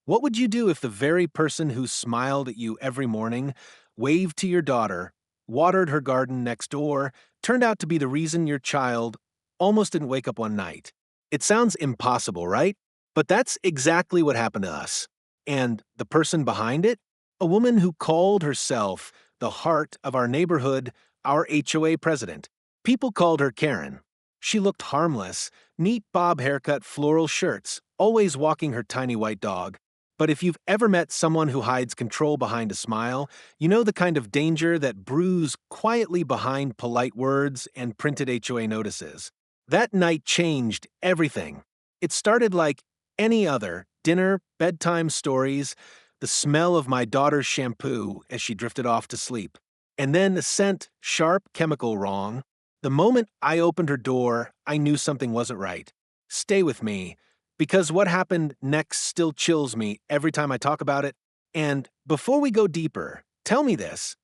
What would you do if the very person who smiled at you every morning, waved to your daughter, watered her garden next door, turned out to be the reason your child almost didn't wake up one night? It sounds impossible, right? But that's exactly what happened to us. And the person behind it? A woman who called herself the heart of our neighborhood, our HOA president. People called her Karen. She looked harmless, neat bob haircut, floral shirts, always walking her tiny white dog. But if you've ever met someone who hides control behind a smile, you know the kind of danger that brews quietly behind polite words and printed HOA notices. That night changed everything. It started like any other dinner, bedtime stories, the smell of my daughter's shampoo as she drifted off to sleep, and then a scent, sharp chemical wrong. The moment I opened her door, I knew something wasn't right. Stay with me, because what happened next still chills me every time I talk about it. And before we go deeper, tell me this.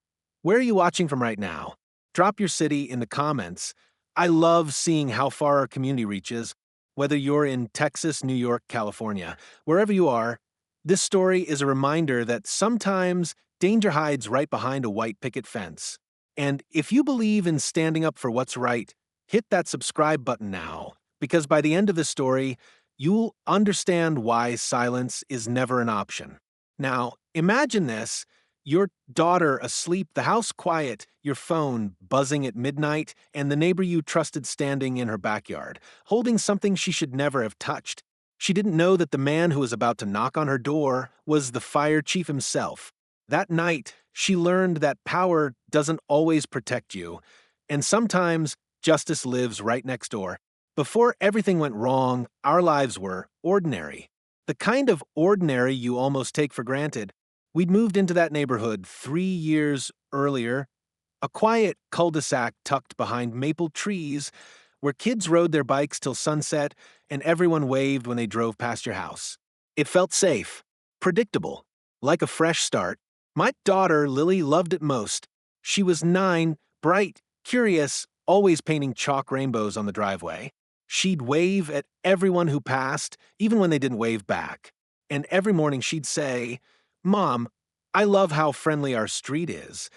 Where are you watching from right now? Drop your city in the comments. I love seeing how far our community reaches, whether you're in Texas, New York, California, wherever you are. This story is a reminder that sometimes danger hides right behind a white picket fence. And if you believe in standing up for what's right, hit that subscribe button now, because by the end of this story, you'll understand why silence is never an option. Now, imagine this. Your daughter asleep, the house quiet, your phone buzzing at midnight, and the neighbor you trusted standing in her backyard, holding something she should never have touched. She didn't know that the man who was about to knock on her door was the fire chief himself. That night, she learned that power doesn't always protect you, and sometimes justice lives right next door. Before everything went wrong, our lives were ordinary. The kind of ordinary you almost take for granted. We'd moved into that neighborhood 3 years earlier, a quiet cul-de-sac tucked behind maple trees where kids rode their bikes till sunset and everyone waved when they drove past your house. It felt safe, predictable, like a fresh start. My daughter, Lily, loved it most. She was 9, bright, curious, always painting chalk rainbows on the driveway. She'd wave at everyone who passed, even when they didn't wave back. And every morning she'd say, "Mom, I love how friendly our street is."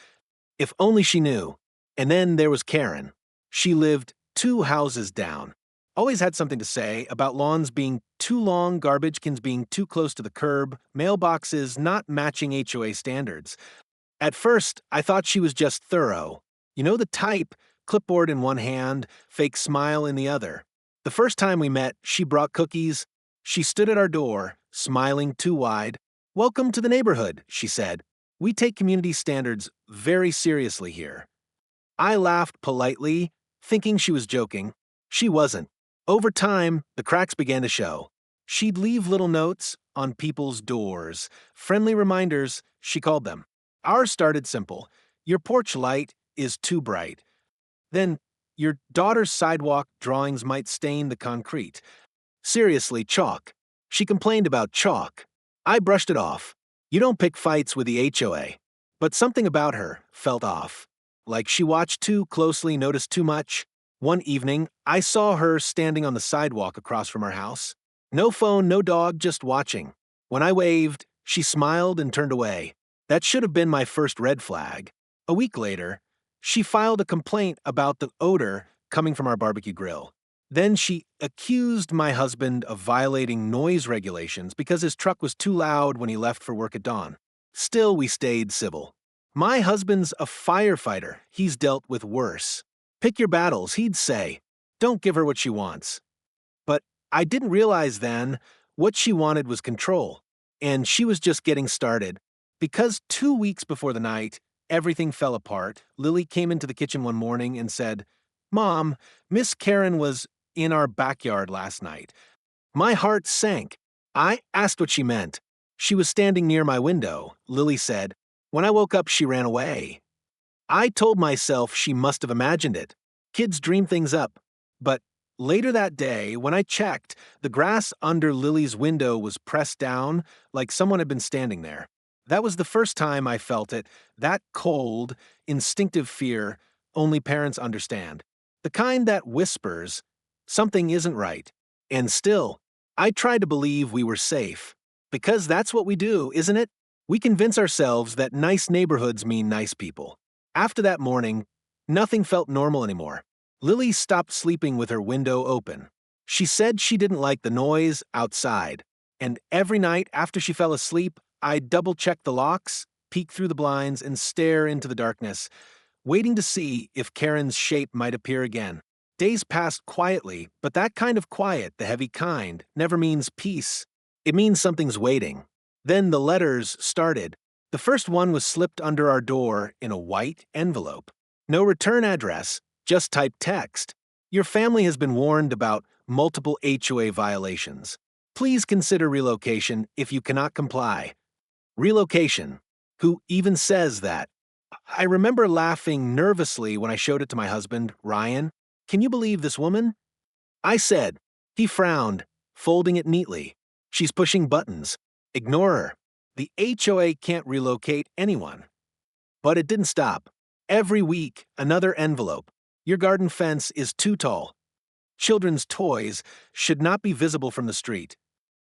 If only she knew. And then there was Karen. She lived 2 houses down. Always had something to say about lawns being too long, garbage cans being too close to the curb, mailboxes not matching HOA standards. At first, I thought she was just thorough. You know the type, clipboard in one hand, fake smile in the other. The first time we met, she brought cookies. She stood at our door, smiling too wide. "Welcome to the neighborhood," she said. "We take community standards very seriously here." I laughed politely, thinking she was joking. She wasn't. Over time, the cracks began to show. She'd leave little notes on people's doors, friendly reminders, she called them. Ours started simple. "Your porch light is too bright." Then, "Your daughter's sidewalk drawings might stain the concrete." Seriously, chalk. She complained about chalk. I brushed it off. You don't pick fights with the HOA. But something about her felt off. Like she watched too closely, noticed too much. One evening, I saw her standing on the sidewalk across from our house. No phone, no dog, just watching. When I waved, she smiled and turned away. That should have been my first red flag. A week later, she filed a complaint about the odor coming from our barbecue grill. Then she accused my husband of violating noise regulations because his truck was too loud when he left for work at dawn. Still, we stayed civil. My husband's a firefighter. He's dealt with worse. Pick your battles, he'd say. Don't give her what she wants. But I didn't realize then what she wanted was control. And she was just getting started. Because 2 weeks before the night, everything fell apart, Lily came into the kitchen one morning and said, "Mom, Miss Karen was in our backyard last night." My heart sank. I asked what she meant. She was standing near my window, Lily said. When I woke up, she ran away. I told myself she must have imagined it. Kids dream things up. But later that day, when I checked, the grass under Lily's window was pressed down like someone had been standing there. That was the first time I felt it, that cold, instinctive fear only parents understand. The kind that whispers, something isn't right. And still, I tried to believe we were safe. Because that's what we do, isn't it? We convince ourselves that nice neighborhoods mean nice people. After that morning, nothing felt normal anymore. Lily stopped sleeping with her window open. She said she didn't like the noise outside, and every night after she fell asleep, I'd double-check the locks, peek through the blinds, and stare into the darkness, waiting to see if Karen's shape might appear again. Days passed quietly, but that kind of quiet, the heavy kind, never means peace. It means something's waiting. Then the letters started. The first one was slipped under our door in a white envelope. No return address, just typed text. Your family has been warned about multiple HOA violations. Please consider relocation if you cannot comply. Relocation. Who even says that? I remember laughing nervously when I showed it to my husband, Ryan. Can you believe this woman? I said. He frowned, folding it neatly. She's pushing buttons. Ignore her. The HOA can't relocate anyone. But it didn't stop. Every week, another envelope. Your garden fence is too tall. Children's toys should not be visible from the street.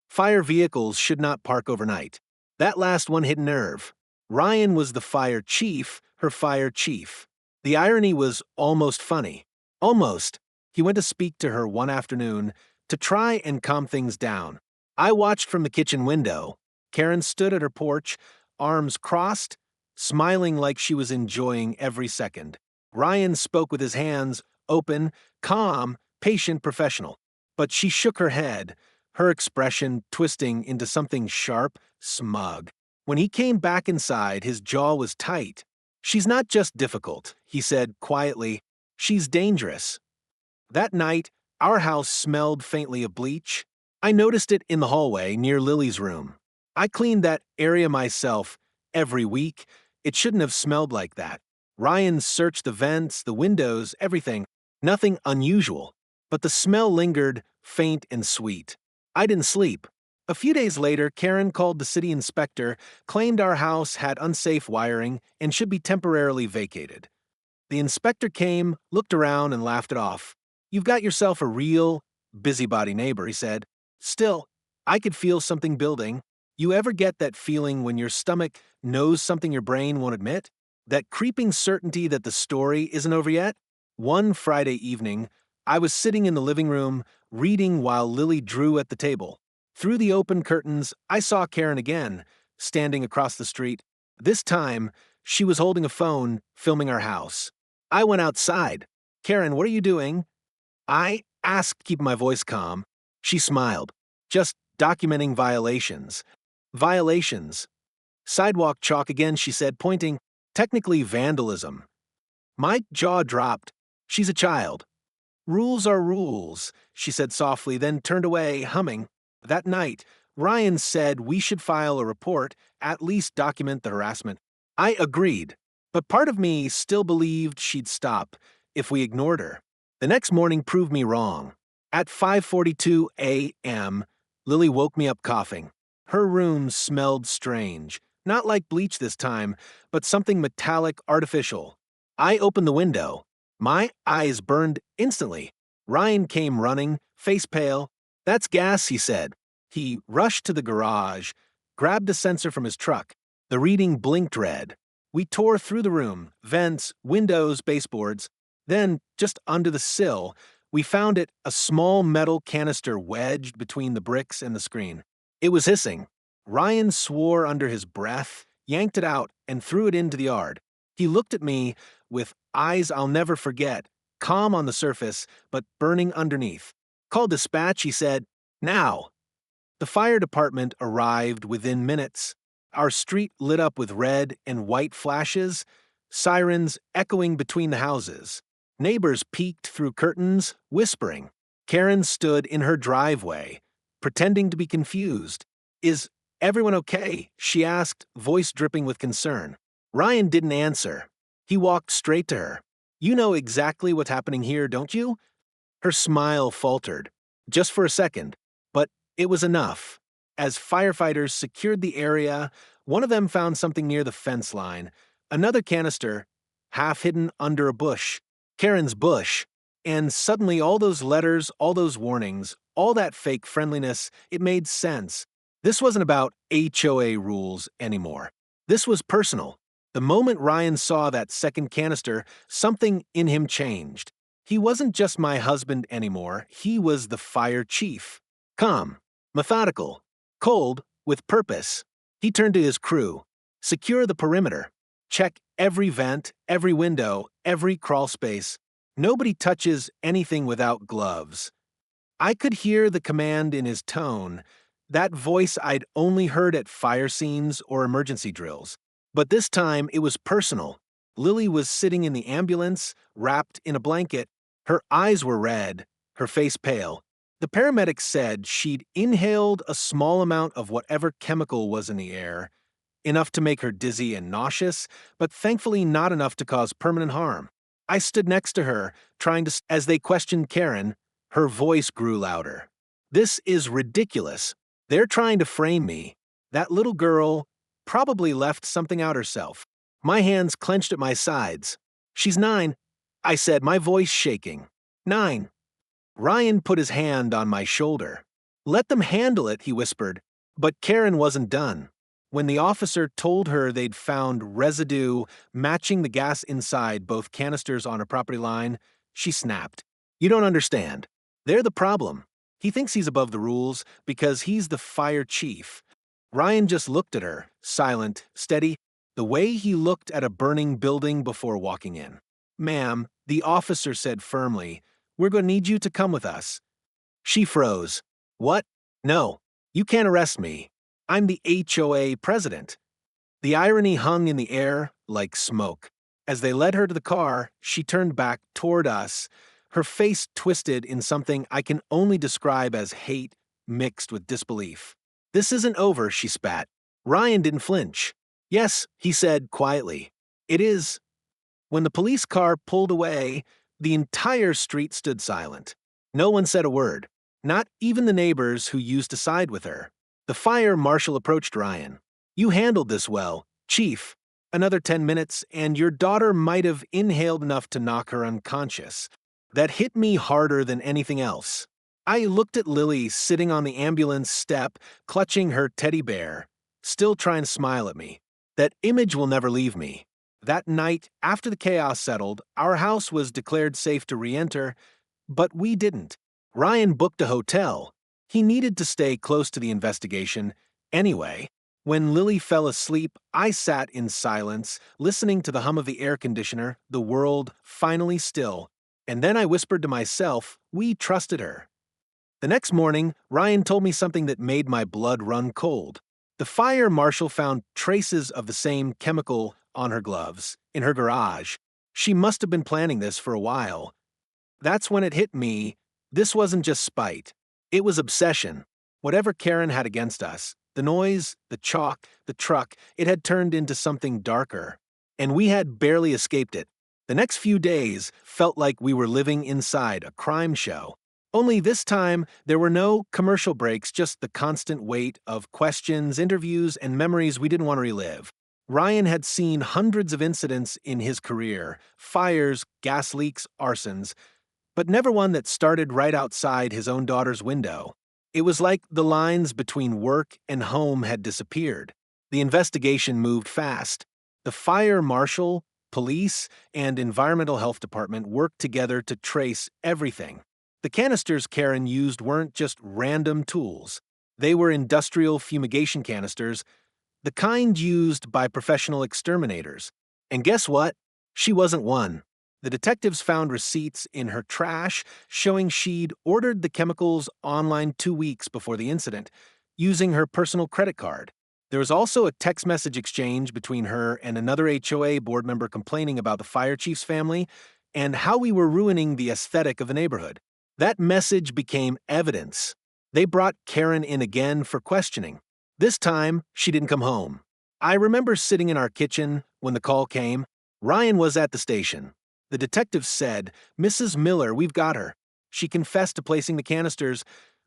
Fire vehicles should not park overnight. That last one hit a nerve. Ryan was the fire chief, her fire chief. The irony was almost funny. Almost. He went to speak to her one afternoon to try and calm things down. I watched from the kitchen window. Karen stood at her porch, arms crossed, smiling like she was enjoying every second. Ryan spoke with his hands open, calm, patient, professional. But she shook her head, her expression twisting into something sharp, smug. When he came back inside, his jaw was tight. She's not just difficult, he said quietly. She's dangerous. That night, our house smelled faintly of bleach. I noticed it in the hallway near Lily's room. I cleaned that area myself every week. It shouldn't have smelled like that. Ryan searched the vents, the windows, everything. Nothing unusual. But the smell lingered, faint and sweet. I didn't sleep. A few days later, Karen called the city inspector, claimed our house had unsafe wiring and should be temporarily vacated. The inspector came, looked around, and laughed it off. You've got yourself a real busybody neighbor, he said. Still, I could feel something building. You ever get that feeling when your stomach knows something your brain won't admit? That creeping certainty that the story isn't over yet? One Friday evening, I was sitting in the living room, reading while Lily drew at the table. Through the open curtains, I saw Karen again, standing across the street. This time, she was holding a phone, filming our house. I went outside. Karen, what are you doing? I asked, keeping my voice calm. She smiled. Just documenting violations. Violations. Sidewalk chalk again, she said, pointing. Technically vandalism. My jaw dropped. She's a child. Rules are rules, she said softly, then turned away, humming. That night, Ryan said we should file a report, at least document the harassment. I agreed, but part of me still believed she'd stop if we ignored her. The next morning proved me wrong. At 5:42 a.m., Lily woke me up coughing. Her room smelled strange, not like bleach this time, but something metallic, artificial. I opened the window. My eyes burned instantly. Ryan came running, face pale. That's gas, he said. He rushed to the garage, grabbed a sensor from his truck. The reading blinked red. We tore through the room, vents, windows, baseboards. Then, just under the sill, we found it, a small metal canister wedged between the bricks and the screen. It was hissing. Ryan swore under his breath, yanked it out, and threw it into the yard. He looked at me with eyes I'll never forget, calm on the surface, but burning underneath. Call dispatch, he said. Now. The fire department arrived within minutes. Our street lit up with red and white flashes, sirens echoing between the houses. Neighbors peeked through curtains, whispering. Karen stood in her driveway, pretending to be confused. Is everyone okay? She asked, voice dripping with concern. Ryan didn't answer. He walked straight to her. You know exactly what's happening here, don't you? Her smile faltered, just for a second, but it was enough. As firefighters secured the area, one of them found something near the fence line, another canister, half hidden under a bush, Karen's bush, and suddenly all those letters, all those warnings, all that fake friendliness, it made sense. This wasn't about HOA rules anymore. This was personal. The moment Ryan saw that second canister, something in him changed. He wasn't just my husband anymore, he was the fire chief. Calm, methodical, cold, with purpose. He turned to his crew. Secure the perimeter. Check every vent, every window, every crawl space. Nobody touches anything without gloves. I could hear the command in his tone, that voice I'd only heard at fire scenes or emergency drills. But this time it was personal. Lily was sitting in the ambulance, wrapped in a blanket. Her eyes were red, her face pale. The paramedics said she'd inhaled a small amount of whatever chemical was in the air, enough to make her dizzy and nauseous, but thankfully not enough to cause permanent harm. I stood next to her, as they questioned Karen, her voice grew louder. This is ridiculous. They're trying to frame me. That little girl probably left something out herself. My hands clenched at my sides. She's 9, I said, my voice shaking. 9. Ryan put his hand on my shoulder. Let them handle it, he whispered. But Karen wasn't done. When the officer told her they'd found residue matching the gas inside both canisters on her property line, she snapped. You don't understand. They're the problem. He thinks he's above the rules because he's the fire chief. Ryan just looked at her, silent, steady, the way he looked at a burning building before walking in. Ma'am, the officer said firmly, we're going to need you to come with us. She froze. What? No, you can't arrest me. I'm the HOA president. The irony hung in the air like smoke. As they led her to the car, she turned back toward us, her face twisted in something I can only describe as hate mixed with disbelief. This isn't over, she spat. Ryan didn't flinch. Yes, he said quietly. It is. When the police car pulled away, the entire street stood silent. No one said a word, not even the neighbors who used to side with her. The fire marshal approached Ryan. You handled this well, Chief. Another 10 minutes, and your daughter might have inhaled enough to knock her unconscious. That hit me harder than anything else. I looked at Lily sitting on the ambulance step, clutching her teddy bear, still trying to smile at me. That image will never leave me. That night, after the chaos settled, our house was declared safe to re-enter, but we didn't. Ryan booked a hotel. He needed to stay close to the investigation anyway. When Lily fell asleep, I sat in silence, listening to the hum of the air conditioner, the world finally still. And then I whispered to myself, we trusted her. The next morning, Ryan told me something that made my blood run cold. The fire marshal found traces of the same chemical on her gloves, in her garage. She must have been planning this for a while. That's when it hit me. This wasn't just spite. It was obsession. Whatever Karen had against us, the noise, the chalk, the truck, it had turned into something darker. And we had barely escaped it. The next few days felt like we were living inside a crime show. Only this time, there were no commercial breaks, just the constant weight of questions, interviews, and memories we didn't want to relive. Ryan had seen hundreds of incidents in his career, fires, gas leaks, arsons, but never one that started right outside his own daughter's window. It was like the lines between work and home had disappeared. The investigation moved fast. The fire marshal, police, and environmental health department worked together to trace everything. The canisters Karen used weren't just random tools. They were industrial fumigation canisters, the kind used by professional exterminators. And guess what? She wasn't one. The detectives found receipts in her trash showing she'd ordered the chemicals online 2 weeks before the incident, using her personal credit card. There was also a text message exchange between her and another HOA board member complaining about the fire chief's family and how we were ruining the aesthetic of the neighborhood. That message became evidence. They brought Karen in again for questioning. This time, she didn't come home. I remember sitting in our kitchen when the call came. Ryan was at the station. The detective said, Mrs. Miller, we've got her. She confessed to placing the canisters,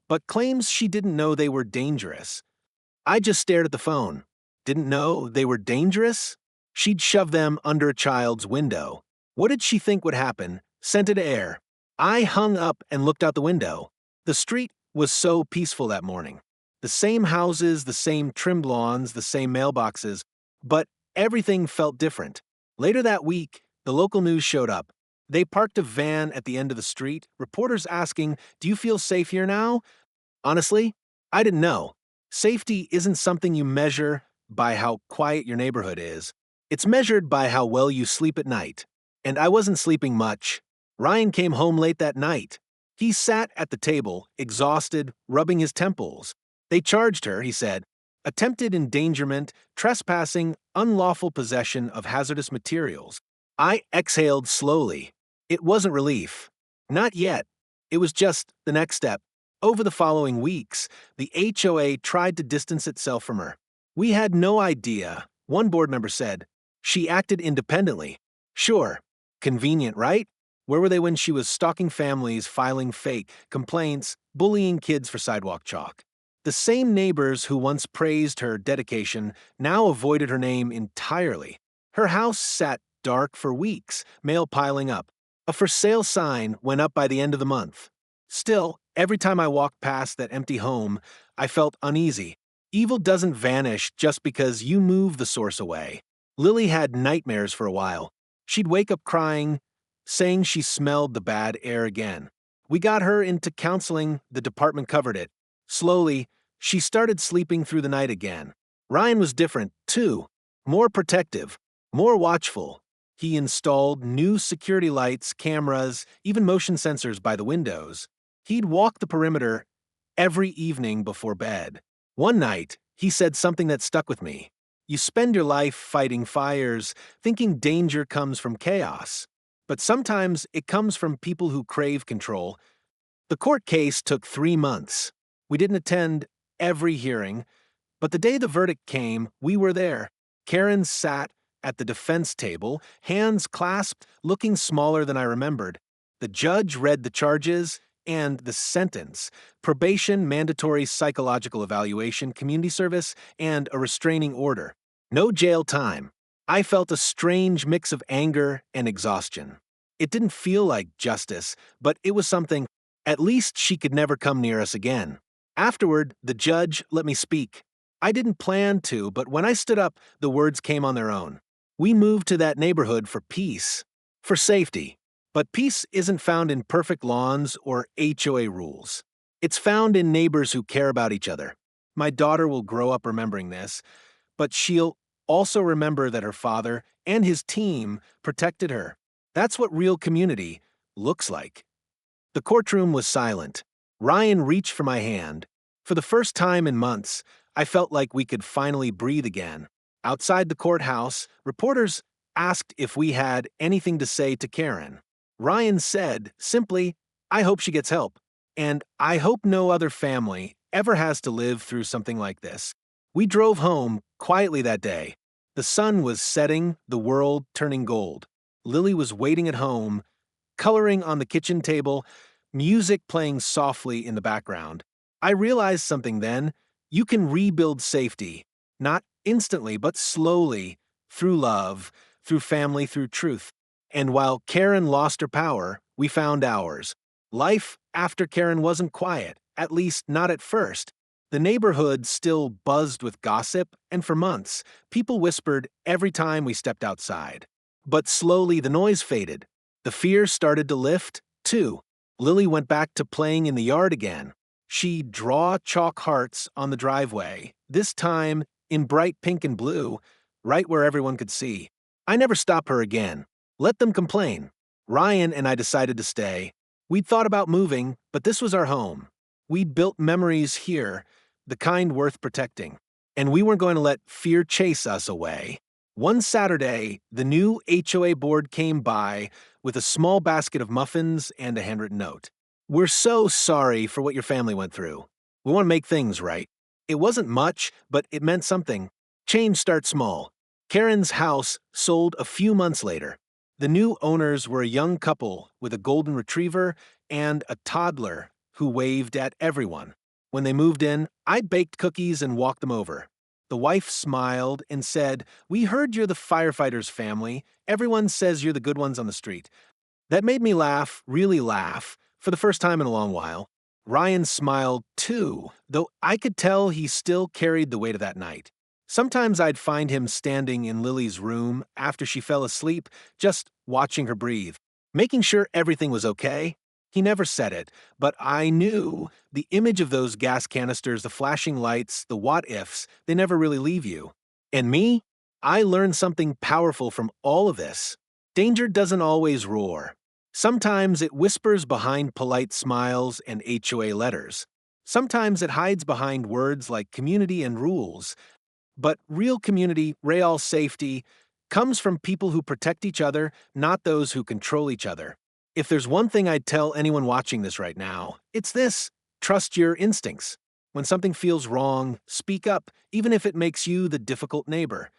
but claims she didn't know they were dangerous. I just stared at the phone. Didn't know they were dangerous? She'd shove them under a child's window. What did she think would happen? Scented air. I hung up and looked out the window. The street was so peaceful that morning. The same houses, the same trimmed lawns, the same mailboxes, but everything felt different. Later that week, the local news showed up. They parked a van at the end of the street, reporters asking, "Do you feel safe here now?" Honestly, I didn't know. Safety isn't something you measure by how quiet your neighborhood is. It's measured by how well you sleep at night. And I wasn't sleeping much. Ryan came home late that night. He sat at the table, exhausted, rubbing his temples. They charged her, he said, attempted endangerment, trespassing, unlawful possession of hazardous materials. I exhaled slowly. It wasn't relief. Not yet. It was just the next step. Over the following weeks, the HOA tried to distance itself from her. We had no idea, one board member said. She acted independently. Sure. Convenient, right? Where were they when she was stalking families, filing fake complaints, bullying kids for sidewalk chalk? The same neighbors who once praised her dedication now avoided her name entirely. Her house sat dark for weeks, mail piling up. A for sale sign went up by the end of the month. Still, every time I walked past that empty home, I felt uneasy. Evil doesn't vanish just because you move the source away. Lily had nightmares for a while. She'd wake up crying, saying she smelled the bad air again. We got her into counseling, the department covered it. Slowly, she started sleeping through the night again. Ryan was different, too. More protective, more watchful. He installed new security lights, cameras, even motion sensors by the windows. He'd walk the perimeter every evening before bed. One night, he said something that stuck with me. You spend your life fighting fires, thinking danger comes from chaos. But sometimes it comes from people who crave control. The court case took 3 months. We didn't attend every hearing, but the day the verdict came, we were there. Karen sat at the defense table, hands clasped, looking smaller than I remembered. The judge read the charges and the sentence: probation, mandatory psychological evaluation, community service, and a restraining order. No jail time. I felt a strange mix of anger and exhaustion. It didn't feel like justice, but it was something. At least she could never come near us again. Afterward, the judge let me speak. I didn't plan to, but when I stood up, the words came on their own. We moved to that neighborhood for peace, for safety. But peace isn't found in perfect lawns or HOA rules. It's found in neighbors who care about each other. My daughter will grow up remembering this, but she'll also remember that her father and his team protected her. That's what real community looks like. The courtroom was silent. Ryan reached for my hand. For the first time in months, I felt like we could finally breathe again. Outside the courthouse, reporters asked if we had anything to say to Karen. Ryan said, simply, "I hope she gets help. And I hope no other family ever has to live through something like this." We drove home quietly that day. The sun was setting, the world turning gold. Lily was waiting at home, coloring on the kitchen table, music playing softly in the background. I realized something then. You can rebuild safety, not instantly, but slowly, through love, through family, through truth. And while Karen lost her power, we found ours. Life after Karen wasn't quiet, at least not at first. The neighborhood still buzzed with gossip, and for months, people whispered every time we stepped outside. But slowly the noise faded. The fear started to lift, too. Lily went back to playing in the yard again. She'd draw chalk hearts on the driveway, this time in bright pink and blue, right where everyone could see. I never stopped her again. Let them complain. Ryan and I decided to stay. We'd thought about moving, but this was our home. We'd built memories here, the kind worth protecting. And we weren't going to let fear chase us away. One Saturday, the new HOA board came by with a small basket of muffins and a handwritten note. "We're so sorry for what your family went through. We want to make things right." It wasn't much, but it meant something. Change starts small. Karen's house sold a few months later. The new owners were a young couple with a golden retriever and a toddler who waved at everyone. When they moved in, I baked cookies and walked them over. The wife smiled and said, "We heard you're the firefighters' family. Everyone says you're the good ones on the street." That made me laugh, really laugh, for the first time in a long while. Ryan smiled too, though I could tell he still carried the weight of that night. Sometimes I'd find him standing in Lily's room after she fell asleep, just watching her breathe, making sure everything was okay. He never said it, but I knew the image of those gas canisters, the flashing lights, the what ifs, they never really leave you. And me? I learned something powerful from all of this. Danger doesn't always roar. Sometimes it whispers behind polite smiles and HOA letters. Sometimes it hides behind words like community and rules. But real community, real safety, comes from people who protect each other, not those who control each other. If there's one thing I'd tell anyone watching this right now, it's this: trust your instincts. When something feels wrong, speak up, even if it makes you the difficult neighbor.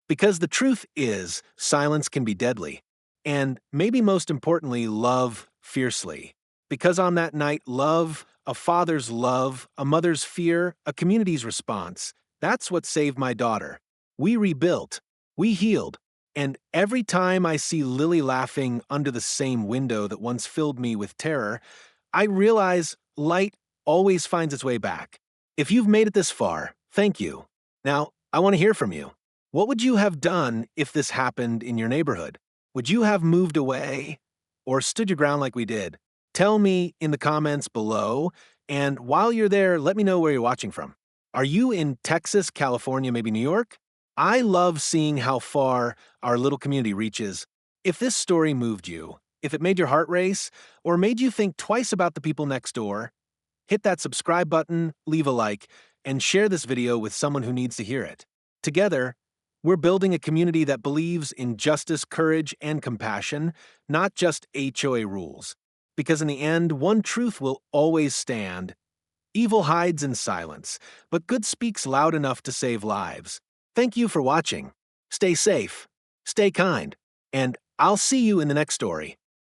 Because the truth is, silence can be deadly. And maybe most importantly, love fiercely. Because on that night, love, a father's love, a mother's fear, a community's response, that's what saved my daughter. We rebuilt, we healed, and every time I see Lily laughing under the same window that once filled me with terror, I realize light always finds its way back. If you've made it this far, thank you. Now, I want to hear from you. What would you have done if this happened in your neighborhood? Would you have moved away or stood your ground like we did? Tell me in the comments below, and while you're there, let me know where you're watching from. Are you in Texas, California, maybe New York? I love seeing how far our little community reaches. If this story moved you, if it made your heart race, or made you think twice about the people next door, hit that subscribe button, leave a like, and share this video with someone who needs to hear it. Together, we're building a community that believes in justice, courage, and compassion, not just HOA rules. Because in the end, one truth will always stand: evil hides in silence, but good speaks loud enough to save lives. Thank you for watching. Stay safe, stay kind, and I'll see you in the next story.